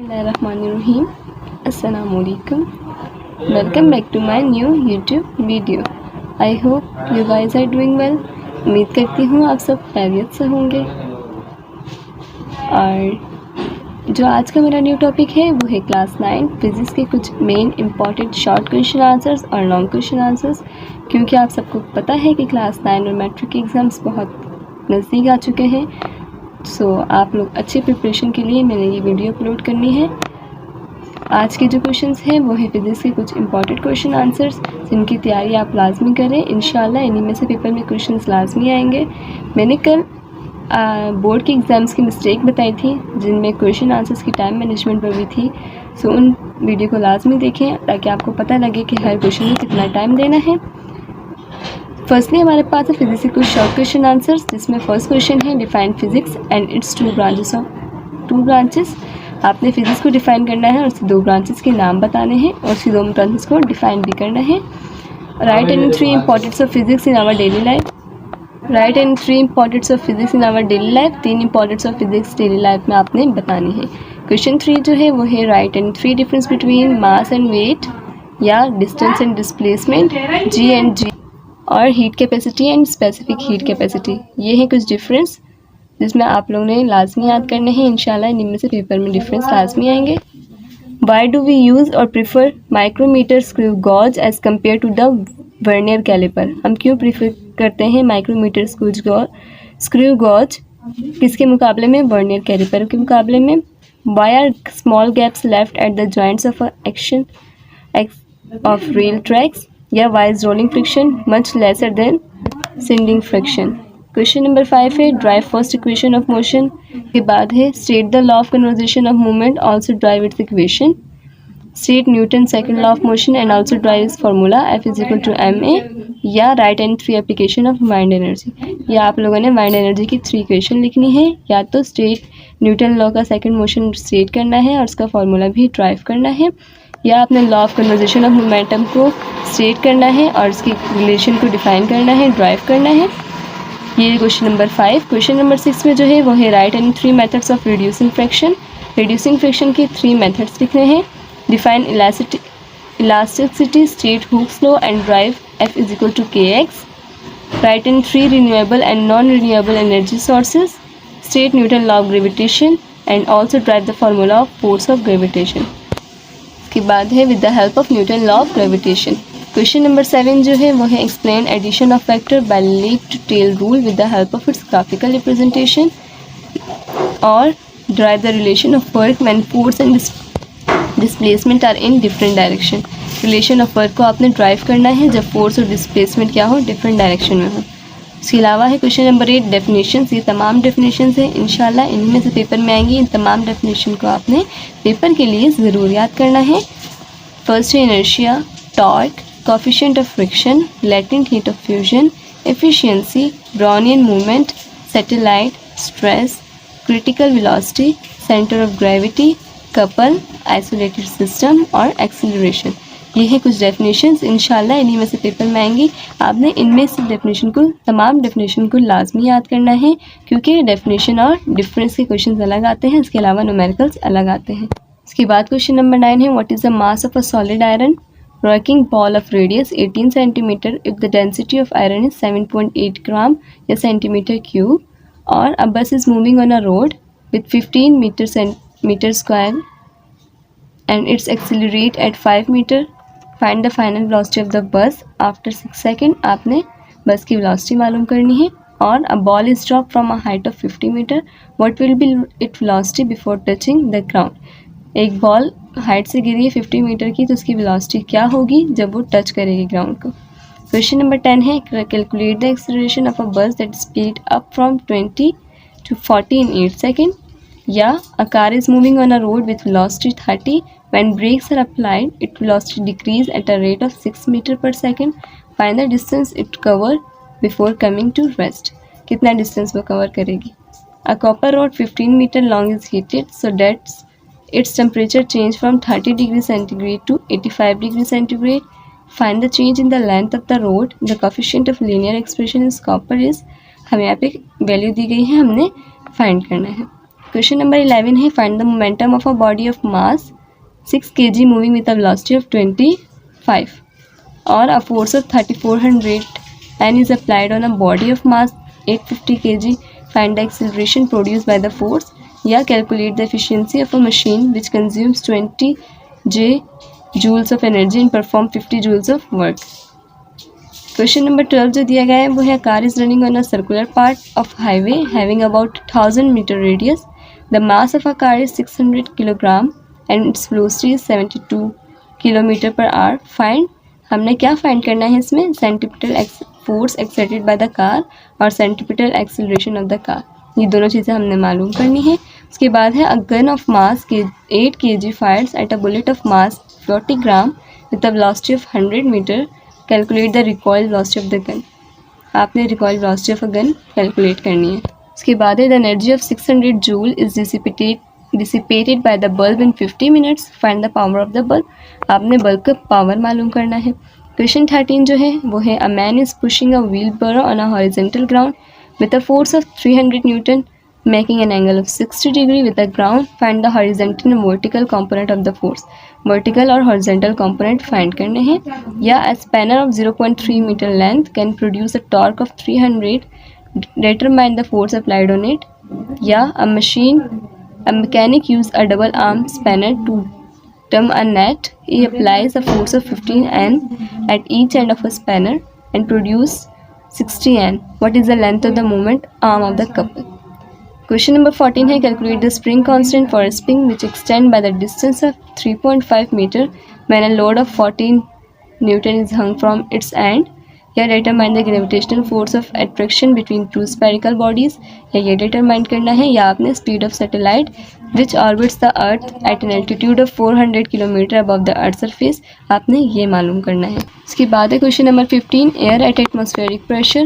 Bismillahirrahmanirrahim. Assalamualaikum. Welcome back to my new YouTube video. I hope you guys are doing well. उम्मीद करती हूँ आप सब खैरियत से होंगे। और जो आज का मेरा न्यू टॉपिक है वो है क्लास 9 फिज़िक्स के कुछ main important short question answers और लॉन्ग क्वेश्चन आंसर्स। क्योंकि आप सबको पता है कि क्लास 9 और मैट्रिक के एग्ज़ाम्स बहुत नज़दीक आ चुके हैं, सो आप लोग अच्छी प्रिपरेशन के लिए मैंने ये वीडियो अपलोड करनी है। आज के जो क्वेश्चंस हैं वो है फिज़िक्स के कुछ इंपॉर्टेंट क्वेश्चन आंसर्स, जिनकी तैयारी आप लाजमी करें। इंशाल्लाह इन्हीं में से पेपर में क्वेश्चंस लाजमी आएंगे। मैंने कल बोर्ड के एग्ज़ाम्स की मिस्टेक बताई थी जिनमें क्वेश्चन आंसर्स की टाइम मैनेजमेंट पर भी थी, सो उन वीडियो को लाजमी देखें ताकि आपको पता लगे कि हर क्वेश्चन में कितना टाइम देना है। फर्स्टली हमारे पास है फिजिक्स के कुछ शॉर्ट क्वेश्चन आंसर्स, जिसमें फर्स्ट क्वेश्चन है define physics and it's two branches. आपने फिजिक्स को डिफाइन करना है और उसके दो ब्रांचेस के नाम बताने हैं और उसकी दो ब्रांचेस को डिफाइन भी करना है। Right and three importance of physics in our daily life. Write and three importance of physics in our daily life. तीन importance of physics daily life में आपने बतानी है। क्वेश्चन 3 जो है वो है right and three difference between mass and weight या distance and displacement, g and G, और heat capacity and specific heat capacity. ये है कुछ डिफरेंस जिसमें आप लोगों ने लाजमी याद करने हैं। इंशाल्लाह इनमें से पेपर में डिफरेंस लाजमी आएंगे। वाई डू वी यूज़ और prefer micrometer screw gauge as compare to the vernier caliper. हम क्यों प्रीफर करते हैं माइक्रोमीटर स्क्रू गॉज किसके मुकाबले में, वर्नियर कैलिपर के मुकाबले में। Why are small gaps left at the joints of action of rail tracks, या why is rolling friction much lesser than sliding friction. Question number 5 है derive first equation of motion. के बाद है state the law of conservation of movement also derive its equation. State Newton second law of motion and also derive its formula F is equal to ma, या write and three application of mind energy. या आप लोगों ने mind energy की 3 equation लिखनी है, या तो स्टेट न्यूटन लॉ का सेकंड मोशन स्टेट करना है और उसका फार्मूला भी ड्राइव करना है, या आपने law of conservation of momentum को स्टेट करना है और उसकी रिलेशन को डिफाइन करना है, ड्राइव करना है। ये क्वेश्चन नंबर 5। क्वेश्चन नंबर 6 में जो है वो है right and three methods of reducing fraction. Reducing fraction के 3 मेथड्स लिखने हैं। Define elasticity, state Hooke's law and derive F is equal to kx। Right and three renewable and non renewable energy sources. State Newton law of gravitation and also derive the formula of force of gravitation. के बाद है with the help of Newton law of gravitation. Question number 7 जो है वो है explain addition of vector by leaf tail rule with the help of its graphical representation, और derive the relation of work when force and displacement are in different direction. Relation of work को आपने drive करना है जब force और displacement क्या हो, different direction में हो। इसके अलावा है क्वेश्चन नंबर 8 डेफिनेशंस। ये तमाम डेफिनेशंस हैं, इंशाल्लाह इनमें से पेपर में आएंगी। इन तमाम डेफिनेशन को आपने पेपर के लिए ज़रूर याद करना है। फर्स्ट है inertia, torque, coefficient of friction, latent heat of fusion, efficiency, Brownian movement, satellite, stress, critical velocity, centre of gravity, couple, isolated system और एक्सीलरेशन। ये है कुछ डेफिनेशंस, इंशाल्लाह इन्हीं में से पेपर में आएंगी। आपने इनमें से तमाम डेफिनेशन को लाजमी याद करना है, क्योंकि डेफिनेशन और डिफरेंस के क्वेश्चन अलग आते हैं, इसके अलावा न्यूमेरिकल्स अलग आते हैं। इसके बाद क्वेश्चन नंबर 9 है what is the mass of a solid iron working ball of radius 18 centimetre if the density of iron is 7.8 gram या सेंटीमीटर क्यूब, और a bus is moving on a road with 15 metre square and it's accelerate at 5 metre. Find the final velocity of the bus after 6 second. आपने bus की velocity मालूम करनी है। और a ball is drop from a height of 50 metre, what will be it velocity before touching the ground. एक ball height से गिरी है 50 मीटर की, तो उसकी वेलोसिटी क्या होगी जब वो टच करेगी ग्राउंड को। क्वेश्चन नंबर 10 है calculate the acceleration of a bus that speed up from 20 to 40 in 8 seconds, या a car is moving on a road with velocity 30, when brakes are applied its velocity decrease at a rate of 6 meter per second, find the distance it cover before coming to rest। कितना distance वो cover करेगी। A copper rod 15 meter long is heated so that its temperature change from 30 degree centigrade to 85 degree centigrade, find the change in the length of the rod, the coefficient of linear expression is copper is, हमें यहाँ पे value दी गई है, हमने find करना है। Question number 11 है find the momentum of a body of mass 6 kg moving with a velocity of 25 और अ force of 3400 N is applied on a body of mass 850 kg. Find the acceleration produced by the force. या calculate the efficiency of a machine which consumes 20 joules of energy and perform 50 joules of work. Question number 12 जो दिया गया है वो है car is running on a circular part of highway having about 1000 metre radius. The mass of a car is 600 kilogram and its velocity is 72 kilometre per hour. Find, हमने क्या find करना है इसमें, centripetal force exerted by the car और centripetal acceleration of the car. ये दोनों चीज़ें हमने मालूम करनी है. उसके बाद है अ गन ऑफ मास के 8 kg fires at a bullet of mass 40 gram with a velocity of 100 metre. Calculate the recoil velocity of the gun. आपने recoil velocity of a gun calculate करनी है. उसके बाद है the energy of 600 joule is dissipated by the bulb in 50 minutes. Find the power of the bulb. आपने bulb का power मालूम करना है. क्वेश्चन 13 जो है वो है a man is pushing a wheelbarrow on a horizontal ground with a force of 300 newton making an angle of 60 degree with the ground. Find the horizontal and vertical component of the force. Vertical और horizontal component find करने हैं. या a spanner of 0.3 metre length can produce a torque of 300. Determine the force applied on it. या a mechanic use a double arm spanner to turn a net. He applies a force of 15 N at each end of a spanner and produce 60 N. What is the length of the movement arm of the couple? Question number 14 है calculate the spring constant for a spring which extend by the distance of 3.5 meter when a load of 14 Newton is hung from its end. या determine the gravitational force of attraction between two spherical bodies. या ये determine करना है. या आपने speed of satellite which orbits the earth at an altitude of 400 kilometer above the earth surface. आपने ये मालूम करना है. इसके बाद है question number 15 air at atmospheric pressure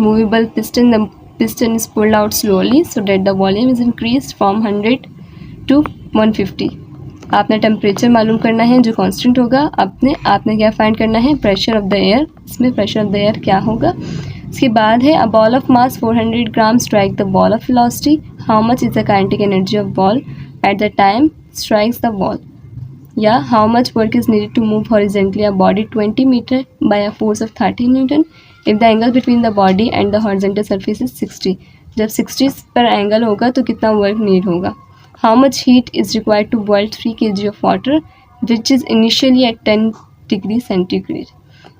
movable piston. The piston is pulled out slowly so that the volume is increased from 100 to 150. आपने temperature मालूम करना है जो कांस्टेंट होगा. आपने क्या फाइंड करना है, प्रेशर ऑफ द एयर. इसमें प्रेशर ऑफ द एयर क्या होगा. इसके बाद है a ball of mass 400 gram strike the ball of velocity. How much is the kinetic energy of ball at the time strikes the ball. या how much work is needed to move horizontally a body 20 metre by a force of 30 newton if the angle between the body and the horizontal surface is 60. जब 60 पर angle होगा तो कितना work need होगा. How much heat is required to boil 3 kg of water which is initially at 10 degree centigrade.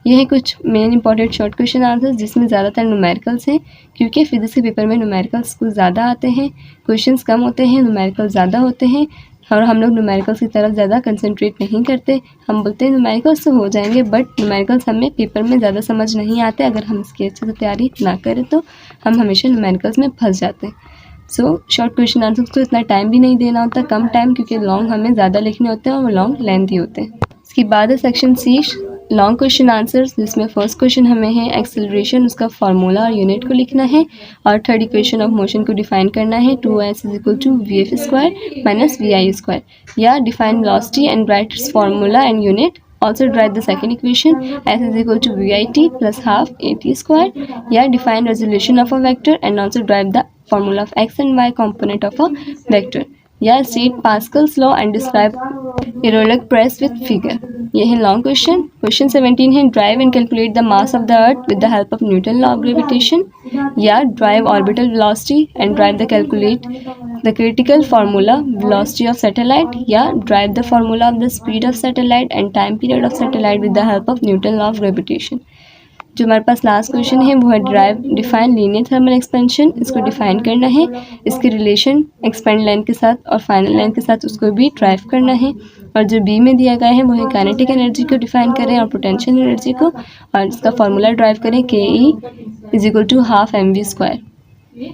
ये है कुछ main important short question answers जिसमें ज़्यादातर न्यूमेरिकल्स हैं क्योंकि फिजिक्स के पेपर में न्यूमेरिकल्स कुछ ज़्यादा आते हैं, क्वेश्चंस कम होते हैं, न्यूमेरिकल्स ज़्यादा होते हैं और हम लोग न्यूमेरिकल्स की तरफ ज़्यादा कंसंट्रेट नहीं करते. हम बोलते हैं न्यूमेरिकल्स तो हो जाएंगे बट न्यूमेरिकल्स हमें पेपर में ज़्यादा समझ नहीं आते. अगर हम इसकी अच्छे से तैयारी ना करें तो हम हमेशा न्यूमेरिकल्स में फंस जाते हैं. सो शॉर्ट क्वेश्चन आंसर्स को इतना टाइम भी नहीं देना होता, कम टाइम, क्योंकि लॉन्ग हमें ज़्यादा लिखने होते हैं और वो लॉन्ग लेंथी होते हैं. इसके बाद है section C long question answers जिसमें फर्स्ट क्वेश्चन हमें है एक्सेलरेशन, उसका फार्मूला और यूनिट को लिखना है और थर्ड इक्वेशन ऑफ मोशन को डिफाइन करना है 2s = vf² - vi². या define velocity and right it's formula and unit. Also derive the second equation s = vit plus half at². या define resolution of a vector and also derive the formula of x and y component of a vector. या state Pascal's law and describe Euler press with figure. ये है long question. Question 17 है derive and calculate the mass of the earth with the help of Newton law of gravitation. या derive orbital velocity and derive the calculate the critical formula velocity of satellite. या drive the formula of the speed of satellite and time period of satellite with the help of Newton law of gravitation. जो हमारे पास last question है वो है define linear thermal expansion. इसको define करना है, इसके रिलेशन एक्सपेंड लेंथ के साथ और फाइनल लेंथ के साथ उसको भी ड्राइव करना है. और जो बी में दिया गया है वो है काइनेटिक एनर्जी को डिफाइन करें और पोटेंशियल एनर्जी को और इसका फार्मूला ड्राइव करें ke = ½ mv².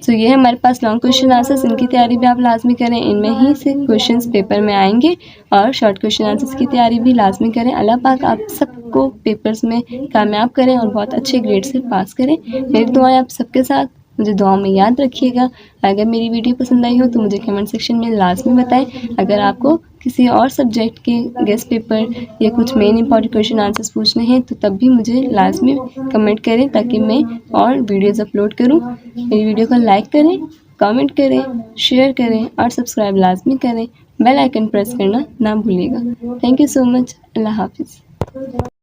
तो ये है हमारे पास लॉन्ग क्वेश्चन आंसर्स. इनकी तैयारी भी आप लाजमी करें, इनमें ही से क्वेश्चंस पेपर में आएंगे और शॉर्ट क्वेश्चन आंसर्स की तैयारी भी लाजमी करें. अल्लाह पाक आप सबको पेपर्स में कामयाब करें और बहुत अच्छे ग्रेड से पास करें. मेरी दुआएं आप सबके साथ. मुझे दुआओं में याद रखिएगा. अगर मेरी वीडियो पसंद आई हो तो मुझे कमेंट सेक्शन में लाजमी बताएं. अगर आपको किसी और सब्जेक्ट के गेस्ट पेपर या कुछ मेन इंपॉर्टेंट क्वेश्चन आंसर्स पूछने हैं तो तब भी मुझे लाजमी कमेंट करें ताकि मैं और वीडियोज़ अपलोड करूं. मेरी वीडियो को लाइक करें, कमेंट करें, शेयर करें और सब्सक्राइब लाजमी करें। बेल आइकन प्रेस करना ना भूलिएगा। Thank you so much. अल्लाह हाफिज़।